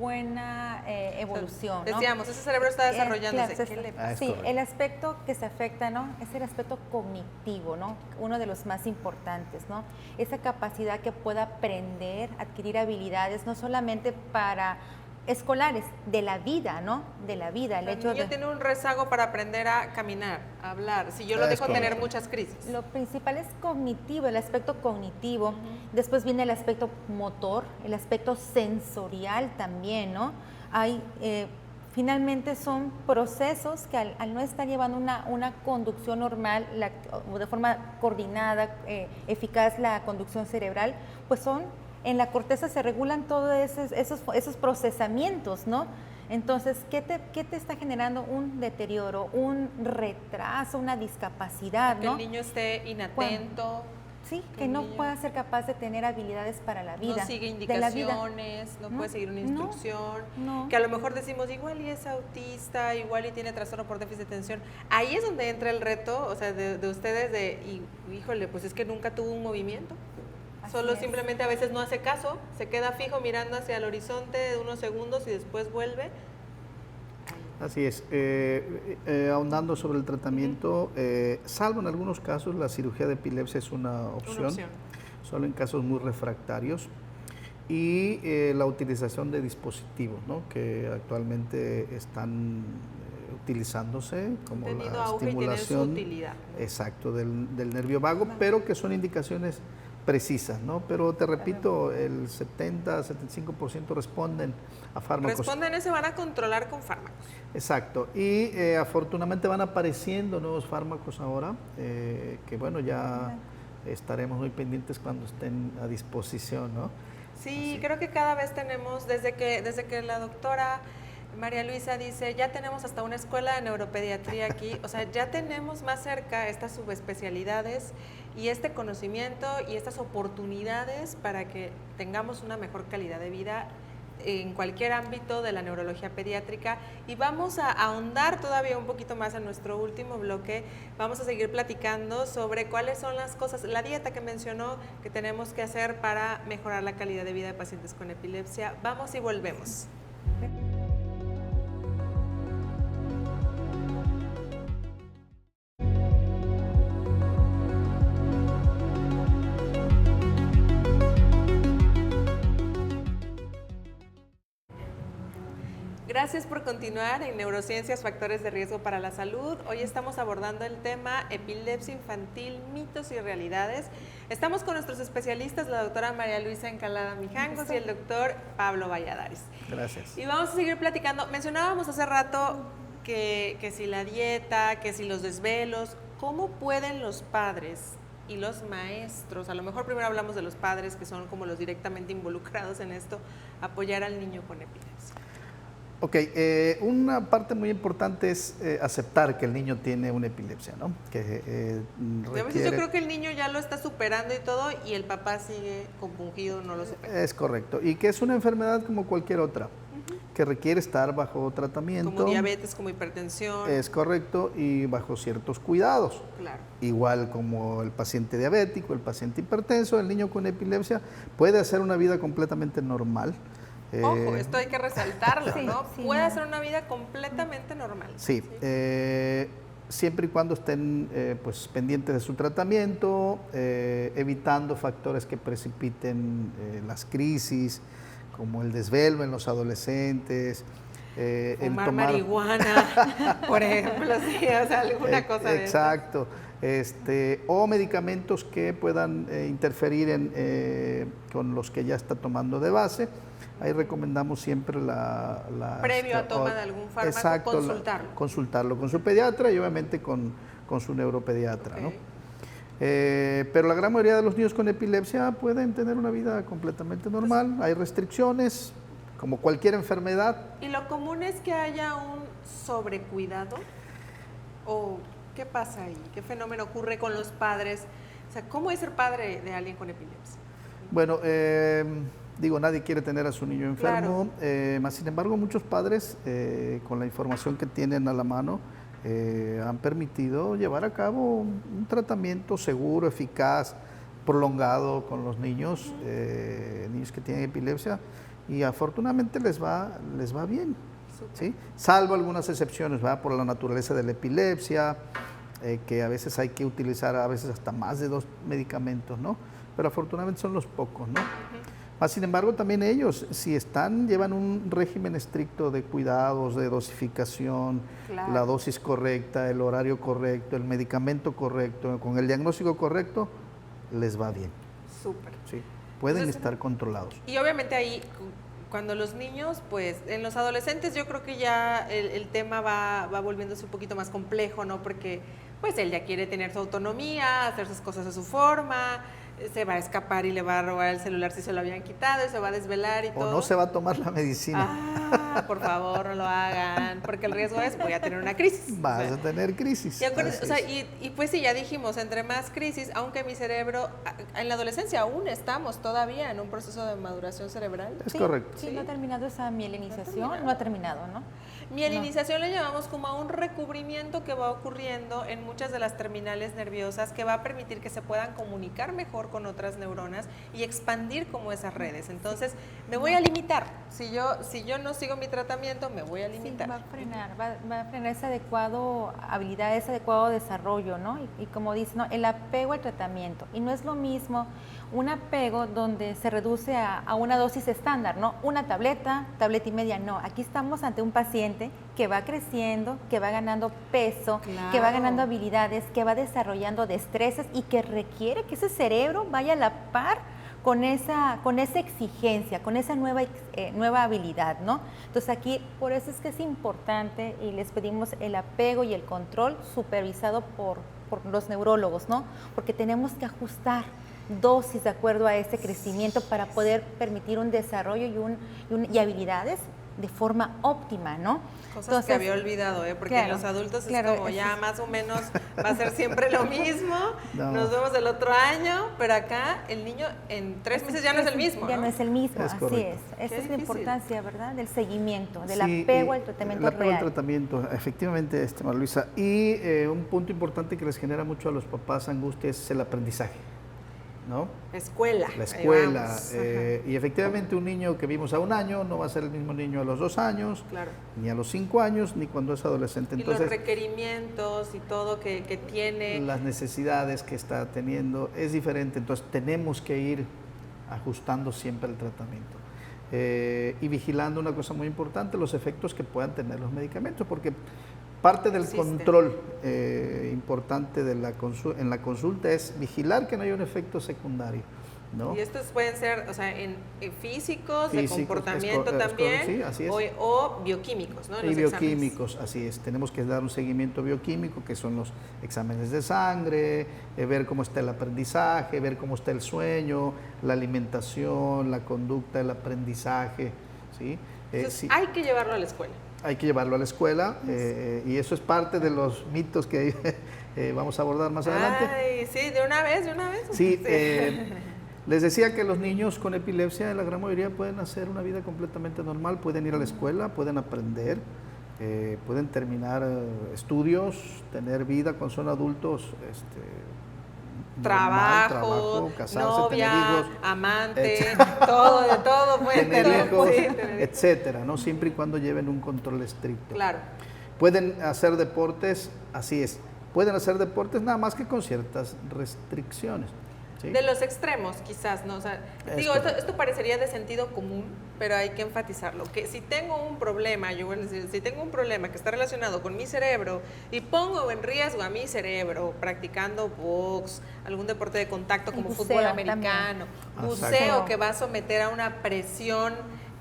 buena evolución, ¿no? Decíamos, ese cerebro está desarrollándose. Claro, ¿qué le pasa? Sí, el aspecto que se afecta, ¿no? Es el aspecto cognitivo, ¿no? Uno de los más importantes, ¿no? Esa capacidad que pueda aprender, adquirir habilidades, no solamente para escolares, de la vida, ¿no? De la vida. El niño tiene un rezago para aprender a caminar, a hablar, si yo lo dejo tener muchas crisis. Lo principal es cognitivo, el aspecto cognitivo. Después viene el aspecto motor, el aspecto sensorial también, ¿no? Finalmente son procesos que al no estar llevando una conducción normal, de forma coordinada, eficaz la conducción cerebral, pues en la corteza se regulan todos esos procesamientos, ¿no? Entonces, ¿qué te está generando? Un deterioro, un retraso, una discapacidad, ¿no? Que el niño esté inatento. Sí, que no pueda ser capaz de tener habilidades para la vida. No sigue indicaciones, no puede seguir una instrucción. Que a lo mejor decimos, igual y es autista, igual y tiene trastorno por déficit de atención. Ahí es donde entra el reto, o sea, de ustedes híjole, pues es que nunca tuvo un movimiento. Solo simplemente a veces no hace caso, se queda fijo mirando hacia el horizonte de unos segundos y después vuelve. Así es. Ahondando sobre el tratamiento, salvo en algunos casos, la cirugía de epilepsia es una opción. Solo en casos muy refractarios. Y la utilización de dispositivos, ¿no? Que actualmente están utilizándose como la estimulación exacto del nervio vago, pero que son indicaciones precisas, ¿no? Pero te repito, el 70-75% responden a fármacos. Responden y se van a controlar con fármacos. Exacto. Y afortunadamente van apareciendo nuevos fármacos ahora, que bueno, ya estaremos muy pendientes cuando estén a disposición, ¿no? Sí, creo que cada vez tenemos, desde que la doctora María Luisa dice, ya tenemos hasta una escuela de neuropediatría aquí, o sea, ya tenemos más cerca estas subespecialidades y este conocimiento y estas oportunidades para que tengamos una mejor calidad de vida en cualquier ámbito de la neurología pediátrica. Y vamos a ahondar todavía un poquito más en nuestro último bloque. Vamos a seguir platicando sobre cuáles son las cosas, la dieta que mencionó que tenemos que hacer para mejorar la calidad de vida de pacientes con epilepsia. Vamos y volvemos. Gracias por continuar en Neurociencias, Factores de Riesgo para la Salud. Hoy estamos abordando el tema epilepsia infantil, mitos y realidades. Estamos con nuestros especialistas, la doctora María Luisa Encalada Mijangos y el doctor Pablo Valladares. Gracias. Y vamos a seguir platicando. Mencionábamos hace rato que si la dieta, que si los desvelos, ¿cómo pueden los padres y los maestros, a lo mejor primero hablamos de los padres, que son como los directamente involucrados en esto, apoyar al niño con epilepsia? Ok, una parte muy importante es aceptar que el niño tiene una epilepsia, ¿no? Que A veces yo creo que el niño ya lo está superando y todo, y el papá sigue compungido, no lo supera. Es correcto, y que es una enfermedad como cualquier otra, que requiere estar bajo tratamiento. Como diabetes, como hipertensión. Es correcto, y bajo ciertos cuidados. Claro. Igual como el paciente diabético, el paciente hipertenso, el niño con epilepsia puede hacer una vida completamente normal. Ojo, esto hay que resaltarlo, Sí, ¿no? sí, Puede no. hacer una vida completamente normal. Sí, siempre y cuando estén pues, pendientes de su tratamiento, evitando factores que precipiten las crisis, como el desvelo en los adolescentes, el Fumar tomar marihuana, por ejemplo, sí, o sea, alguna cosa de exacto, o medicamentos que puedan interferir con los que ya está tomando de base. Ahí recomendamos siempre previo a toma de algún fármaco, exacto, consultarlo. Consultarlo con su pediatra y obviamente con su neuropediatra, Ok. ¿no? Pero la gran mayoría de los niños con epilepsia pueden tener una vida completamente normal. Hay restricciones, como cualquier enfermedad. ¿Y lo común es que haya un sobrecuidado? ¿O qué pasa ahí? ¿Qué fenómeno ocurre con los padres? O sea, ¿cómo es ser padre de alguien con epilepsia? Bueno, digo, nadie quiere tener a su niño enfermo, más sin embargo muchos padres, con la información que tienen a la mano, han permitido llevar a cabo un tratamiento seguro, eficaz, prolongado con los niños, niños que tienen epilepsia, y afortunadamente les va bien, ¿sí? Salvo algunas excepciones, ¿verdad? Por la naturaleza de la epilepsia, que a veces hay que utilizar a veces hasta más de 2 medicamentos, ¿no? Pero afortunadamente son los pocos, ¿no? Más sin embargo, también ellos, si llevan un régimen estricto de cuidados, de dosificación, Claro. la dosis correcta, el horario correcto, el medicamento correcto, con el diagnóstico correcto, les va bien. Súper. Sí, pueden Entonces, estar controlados. Y obviamente ahí, cuando los niños, pues en los adolescentes yo creo que ya el tema va volviéndose un poquito más complejo, ¿no? Porque pues él ya quiere tener su autonomía, hacer sus cosas a su forma, se va a escapar y le va a robar el celular si se lo habían quitado y se va a desvelar y O todo. no se va a tomar la medicina. Por favor, no lo hagan, porque el riesgo es voy a tener una crisis. Vas O sea, a tener crisis. y acuérdense, así o sea, es. y pues sí, ya dijimos, entre más crisis, aunque mi cerebro, en la adolescencia aún estamos todavía en un proceso de maduración cerebral. Es Sí, correcto. Sí, no ha terminado esa mielinización, no ha terminado, ¿no? Mielinización le llamamos como a un recubrimiento que va ocurriendo en muchas de las terminales nerviosas que va a permitir que se puedan comunicar mejor con otras neuronas y expandir como esas redes. Entonces, me voy a limitar. Si yo no sigo mi tratamiento, me voy a limitar. Sí, va a frenar esa adecuado habilidad, ese adecuado desarrollo, ¿no? Y como dice, ¿no? El apego al tratamiento. Y no es lo mismo un apego donde se reduce a una dosis estándar, ¿no? Una tableta y media, no. Aquí estamos ante un paciente que va creciendo, que va ganando peso, Claro. que va ganando habilidades, que va desarrollando destrezas y que requiere que ese cerebro vaya a la par con esa exigencia, con esa nueva habilidad, ¿no? Entonces aquí, por eso es que es importante y les pedimos el apego y el control supervisado por los neurólogos, ¿no? Porque tenemos que ajustar dosis de acuerdo a ese crecimiento para poder permitir un desarrollo y habilidades de forma óptima, ¿no? Cosas que había olvidado, porque claro, en los adultos claro, es como ya más o menos va a ser siempre lo mismo, No. nos vemos el otro año, pero acá el niño en 3 meses ya no es el mismo, Ya ¿no? no es el mismo, Es así correcto. es. Esa Qué es la difícil. importancia, ¿verdad? Del seguimiento, del Sí, apego y al tratamiento el apego al real. tratamiento, efectivamente, María Luisa. Y un punto importante que les genera mucho a los papás angustia es el aprendizaje, ¿no? Escuela. La ahí escuela. vamos. Y efectivamente un niño que vimos a 1 año no va a ser el mismo niño a los 2 años, Claro. ni a los 5 años, ni cuando es adolescente. Y los Entonces, requerimientos y todo que tiene. las necesidades que está teniendo es diferente. Entonces, tenemos que ir ajustando siempre el tratamiento. Y vigilando una cosa muy importante, los efectos que puedan tener los medicamentos, porque parte del Existen. control importante de en la consulta es vigilar que no haya un efecto secundario, ¿no? Y estos pueden ser, o sea, en físicos, de Físicos, comportamiento es también, sí, así es. o bioquímicos, ¿no? En Y los bioquímicos, así es. Tenemos que dar un seguimiento bioquímico, que son los exámenes de sangre, ver cómo está el aprendizaje, ver cómo está el sueño, la alimentación, la conducta, el aprendizaje, ¿sí? Entonces, sí. hay que llevarlo a la escuela. Hay que llevarlo a la escuela y eso es parte de los mitos que vamos a abordar más adelante. Ay, sí, de una vez. Sí, les decía que los niños con epilepsia, la gran mayoría pueden hacer una vida completamente normal, pueden ir a la escuela, pueden aprender, pueden terminar estudios, tener vida cuando son adultos, normal, trabajo, casarse, novia, tener hijos, amante, todo, de todo pueden tener hijos, sí, etcétera, ¿no? Siempre y cuando lleven un control estricto. Claro. Pueden hacer deportes, así es, pueden hacer deportes nada más que con ciertas restricciones. ¿Sí? De los extremos, quizás, ¿no? O sea, digo, esto parecería de sentido común, pero hay que enfatizarlo, que si tengo un problema, yo voy a decir, si tengo un problema que está relacionado con mi cerebro y pongo en riesgo a mi cerebro practicando box, algún deporte de contacto como fútbol americano, buceo que va a someter a una presión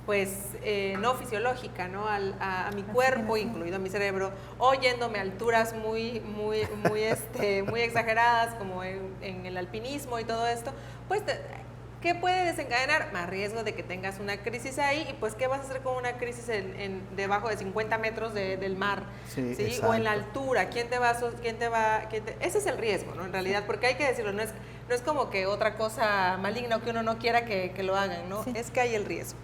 pues no fisiológica, ¿no? A mi cuerpo, incluido a mi cerebro, o yéndome a alturas muy exageradas, como en el alpinismo y todo esto, pues, ¿qué puede desencadenar? Más riesgo de que tengas una crisis ahí, y pues, ¿qué vas a hacer con una crisis debajo de 50 metros del mar? ¿Sí? O en la altura, ese es el riesgo, ¿no? En realidad, porque hay que decirlo, no es como que otra cosa maligna o que uno no quiera que lo hagan, ¿no? Sí. Es que hay el riesgo.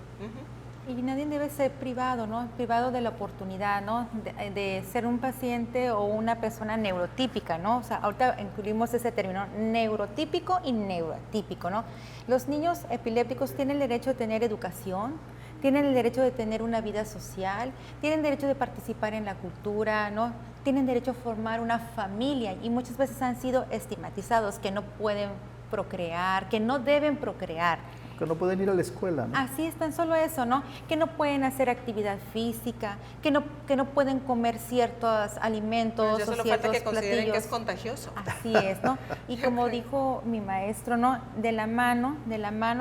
Y nadie debe ser privado, ¿no? Privado de la oportunidad, ¿no? De ser un paciente o una persona neurotípica, ¿no? O sea, ahorita incluimos ese término, neurotípico y neuroatípico, ¿no? Los niños epilépticos tienen el derecho de tener educación, tienen el derecho de tener una vida social, tienen derecho de participar en la cultura, ¿no? Tienen derecho a formar una familia y muchas veces han sido estigmatizados que no pueden procrear, que no deben procrear. Que no pueden ir a la escuela, ¿no? Así es, tan solo eso, ¿no? Que no pueden hacer actividad física, que no pueden comer ciertos alimentos ya o solo ciertos falta que consideren platillos. que es contagioso. Así es, ¿no? Y como dijo mi maestro, ¿no? De la mano,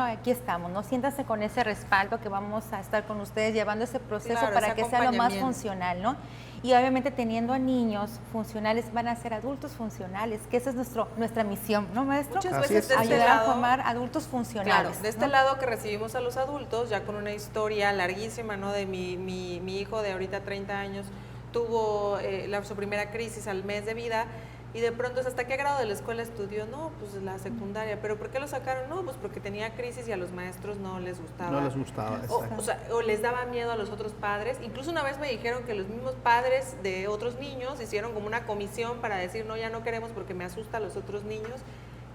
aquí estamos, ¿no? Siéntase con ese respaldo que vamos a estar con ustedes llevando ese proceso para que sea lo más funcional, ¿no? Y obviamente teniendo a niños funcionales van a ser adultos funcionales, que esa es nuestra misión, ¿no, maestro? Muchas veces de ayudar a formar adultos funcionales. Claro, de este lado que recibimos a los adultos, ya con una historia larguísima, ¿no? De mi hijo de ahorita 30 años, tuvo su primera crisis al mes de vida, y de pronto, ¿hasta qué grado de la escuela estudió? No, pues la secundaria. ¿Pero por qué lo sacaron? No, pues porque tenía crisis y a los maestros no les gustaba. No les gustaba, exacto. O les daba miedo a los otros padres. Incluso una vez me dijeron que los mismos padres de otros niños hicieron como una comisión para decir, no, ya no queremos porque me asusta a los otros niños.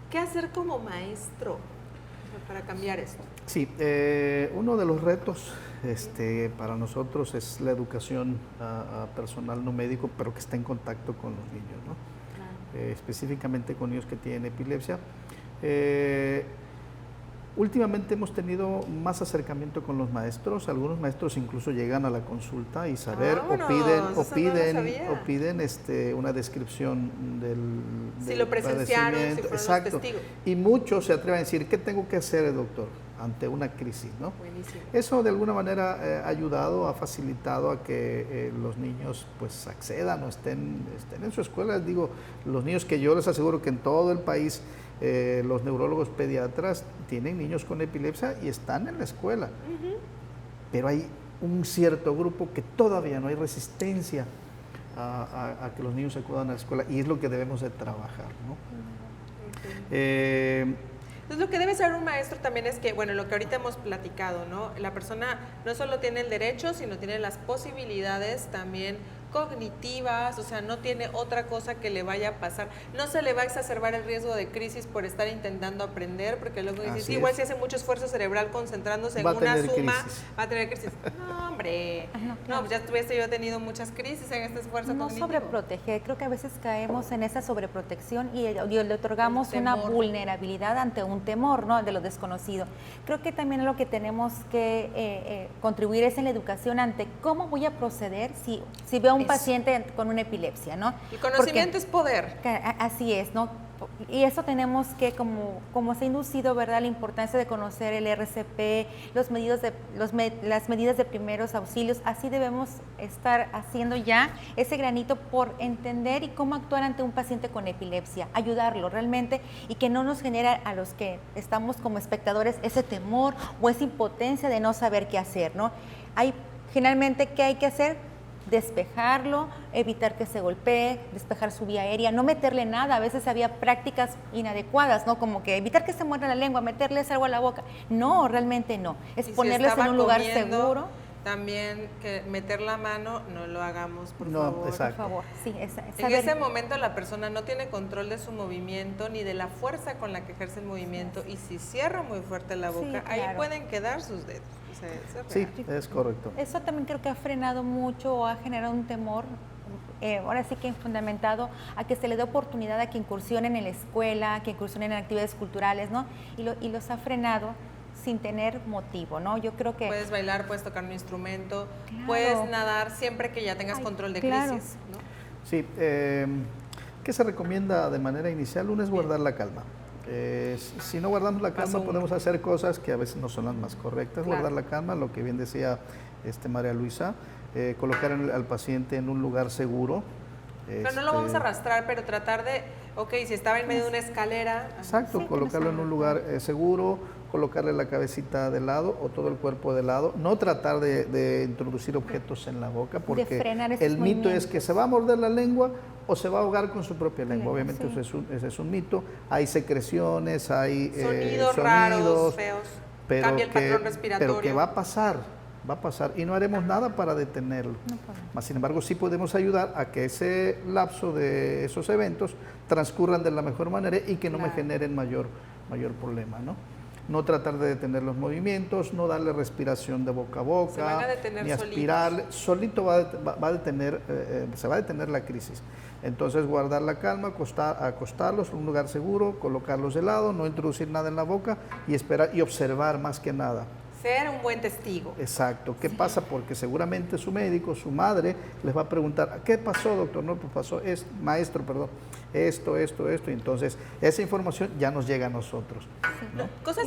¿Qué hacer como maestro para cambiar esto? Sí, uno de los retos para nosotros es la educación a personal no médico, pero que está en contacto con los niños, ¿no? Específicamente con niños que tienen epilepsia. Últimamente hemos tenido más acercamiento con los maestros. Algunos maestros incluso llegan a la consulta y saber o piden una descripción si lo presenciaron, si fueron exacto. Los testigos. Y muchos se atreven a decir, ¿qué tengo que hacer, doctor, ante una crisis, ¿no? Buenísimo. Eso de alguna manera ha ayudado, ha facilitado a que los niños pues accedan o estén en su escuela. Digo, los niños que yo les aseguro que en todo el país los neurólogos pediatras tienen niños con epilepsia y están en la escuela. Pero hay un cierto grupo que todavía no hay resistencia a que los niños acudan a la escuela, y es lo que debemos de trabajar, ¿no? Entonces, lo que debe saber un maestro también es que, bueno, lo que ahorita hemos platicado, ¿no? La persona no solo tiene el derecho, sino tiene las posibilidades también cognitivas, o sea, no tiene otra cosa que le vaya a pasar. No se le va a exacerbar el riesgo de crisis por estar intentando aprender, porque luego dices, sí, igual si hace mucho esfuerzo cerebral concentrándose en una suma, va a tener crisis. No, hombre, no, pues ya yo he tenido muchas crisis en este esfuerzo cognitivo. No sobreproteger, creo que a veces caemos en esa sobreprotección y le otorgamos una vulnerabilidad ante un temor, ¿no? De lo desconocido. Creo que también lo que tenemos que contribuir es en la educación ante cómo voy a proceder si veo a un paciente con una epilepsia, ¿no? El conocimiento es poder. Así es, ¿no? Y eso tenemos que, como se ha inducido, ¿verdad?, la importancia de conocer el RCP, las medidas de primeros auxilios. Así debemos estar haciendo ya ese granito por entender y cómo actuar ante un paciente con epilepsia, ayudarlo realmente, y que no nos genera a los que estamos como espectadores ese temor o esa impotencia de no saber qué hacer, ¿no? Hay Generalmente, ¿qué hay que hacer? Despejarlo, evitar que se golpee, despejar su vía aérea, no meterle nada. A veces había prácticas inadecuadas, ¿no? Como que evitar que se muerda la lengua, meterles algo a la boca. No, realmente no. Es ponerles en un lugar seguro. También que meter la mano, no lo hagamos, por No, favor. exacto. Por favor, sí. En ese momento la persona no tiene control de su movimiento ni de la fuerza con la que ejerce el movimiento, y si cierra muy fuerte la boca, Sí, claro. ahí pueden quedar sus dedos. O sea, eso es Sí, real. es correcto. Eso también creo que ha frenado mucho o ha generado un temor, ahora sí que fundamentado a que se le dé oportunidad a que incursionen en la escuela, que incursionen en actividades culturales, ¿no? Y los ha frenado sin tener motivo, ¿no? Yo creo que... Puedes bailar, puedes tocar un instrumento, Claro. puedes nadar siempre que ya tengas control de claro. crisis, ¿no? Sí, ¿qué se recomienda de manera inicial? Uno es guardar la calma. Si no guardamos la calma, podemos hacer cosas que a veces no son las más correctas. Claro. Guardar la calma, lo que bien decía María Luisa, colocar al paciente en un lugar seguro. Pero no lo vamos a arrastrar, pero tratar de, ok, si estaba en medio de una escalera. Exacto, Sí, colocarlo en un lugar seguro, colocarle la cabecita de lado o todo el cuerpo de lado, no tratar de introducir objetos en la boca, porque frenar esos el mito es que se va a morder la lengua o se va a ahogar con su propia lengua. Obviamente sí. ese es un mito. Hay secreciones, hay Sonidos raros, feos, cambia el patrón respiratorio. pero que va a pasar y no haremos nada para detenerlo. Mas, sin embargo, sí podemos ayudar a que ese lapso de esos eventos transcurran de la mejor manera y que no me generen mayor problema, ¿no? No tratar de detener los movimientos, no darle respiración de boca a boca, Se van a detener ni aspirarle, solito va a detener, se va a detener la crisis. Entonces, guardar la calma, acostarlos en un lugar seguro, colocarlos de lado, no introducir nada en la boca y esperar y observar más que nada. Ser un buen testigo. Exacto. ¿Qué pasa? Porque seguramente su médico, su madre, les va a preguntar, ¿qué pasó, doctor? No, pues pasó, maestro, perdón, esto, y entonces esa información ya nos llega a nosotros, ¿no? Cosas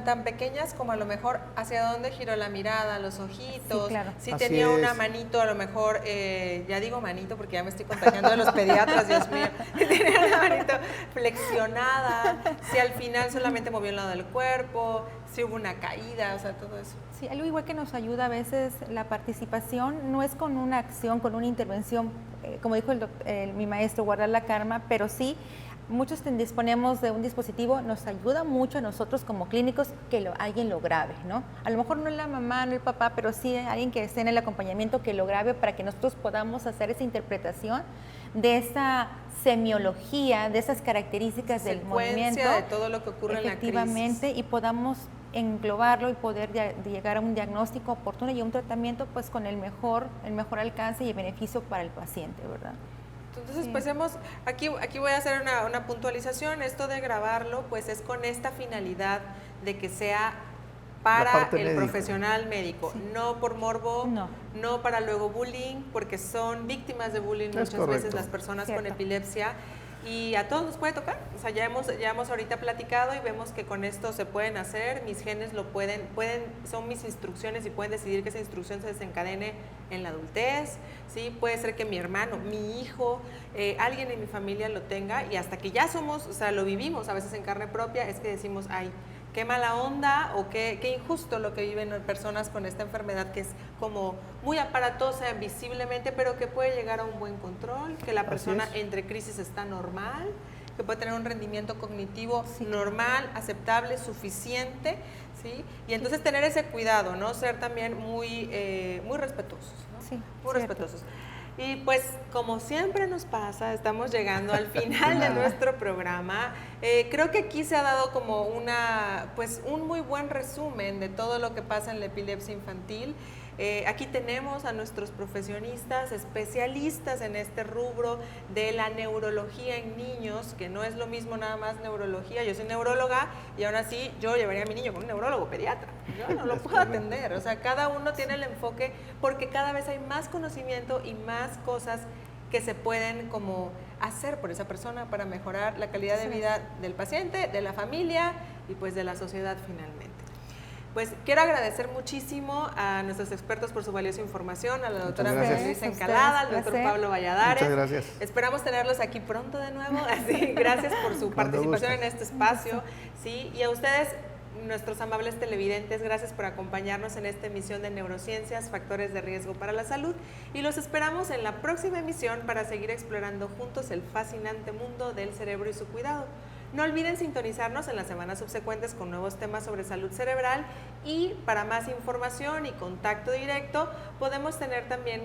tan pequeñas como a lo mejor hacia dónde giró la mirada, los ojitos, Sí, claro. si Así tenía una es. manito, a lo mejor, ya digo manito porque ya me estoy contagiando de los pediatras, Dios mío, si tenía una manito flexionada, si al final solamente movió un lado del cuerpo, si hubo una caída, o sea, todo eso. Sí, algo igual que nos ayuda a veces la participación no es con una acción, con una intervención, como dijo mi maestro, guardar la calma, pero sí, muchos disponemos de un dispositivo, nos ayuda mucho a nosotros como clínicos que alguien lo grabe, ¿no? A lo mejor no es la mamá, no el papá, pero sí alguien que esté en el acompañamiento que lo grabe para que nosotros podamos hacer esa interpretación de esa semiología, de esas características del movimiento. De todo lo que ocurre en la crisis. Efectivamente, y podamos englobarlo y poder llegar a un diagnóstico oportuno y a un tratamiento pues con el mejor alcance y el beneficio para el paciente, ¿verdad? Entonces, pues aquí voy a hacer una puntualización. Esto de grabarlo, pues es con esta finalidad de que sea para el profesional médico, no por morbo, no para luego bullying, porque son víctimas de bullying muchas veces las personas con epilepsia. Y a todos nos puede tocar, o sea, ya hemos ahorita platicado y vemos que con esto se pueden hacer, mis genes lo pueden, son mis instrucciones y pueden decidir que esa instrucción se desencadene en la adultez, ¿sí? Puede ser que mi hermano, mi hijo, alguien en mi familia lo tenga y hasta que ya somos, o sea, lo vivimos a veces en carne propia, es que decimos, ay, qué mala onda o qué injusto lo que viven personas con esta enfermedad que es como muy aparatosa visiblemente, pero que puede llegar a un buen control, que la persona entre crisis está normal, que puede tener un rendimiento cognitivo normal, aceptable, suficiente, ¿sí? Y entonces tener ese cuidado, ¿no? Ser también muy respetuosos, ¿no? Sí, muy respetuosos. Y pues, como siempre nos pasa, estamos llegando al final de nuestro programa. Creo que aquí se ha dado como un muy buen resumen de todo lo que pasa en la epilepsia infantil. Aquí tenemos a nuestros profesionistas, especialistas en este rubro de la neurología en niños, que no es lo mismo nada más neurología. Yo soy neuróloga y aún así yo llevaría a mi niño con un neurólogo pediatra. Yo no lo puedo atender. O sea, cada uno tiene el enfoque porque cada vez hay más conocimiento y más cosas que se pueden como hacer por esa persona para mejorar la calidad de vida del paciente, de la familia y pues de la sociedad finalmente. Pues quiero agradecer muchísimo a nuestros expertos por su valiosa información, a la doctora María Luisa Encalada, al doctor Pablo Valladares. Muchas gracias. Esperamos tenerlos aquí pronto de nuevo. Así, gracias por su participación en este espacio. Sí, y a ustedes, Nuestros amables televidentes, gracias por acompañarnos en esta emisión de Neurociencias, Factores de Riesgo para la Salud, y los esperamos en la próxima emisión para seguir explorando juntos el fascinante mundo del cerebro y su cuidado. No olviden sintonizarnos en las semanas subsecuentes con nuevos temas sobre salud cerebral, y para más información y contacto directo podemos tener también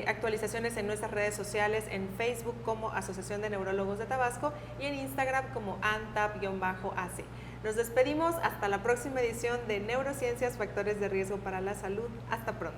actualizaciones en nuestras redes sociales, en Facebook como Asociación de Neurólogos de Tabasco y en Instagram como ANTAP-AC. Nos despedimos hasta la próxima edición de Neurociencias, Factores de Riesgo para la Salud. Hasta pronto.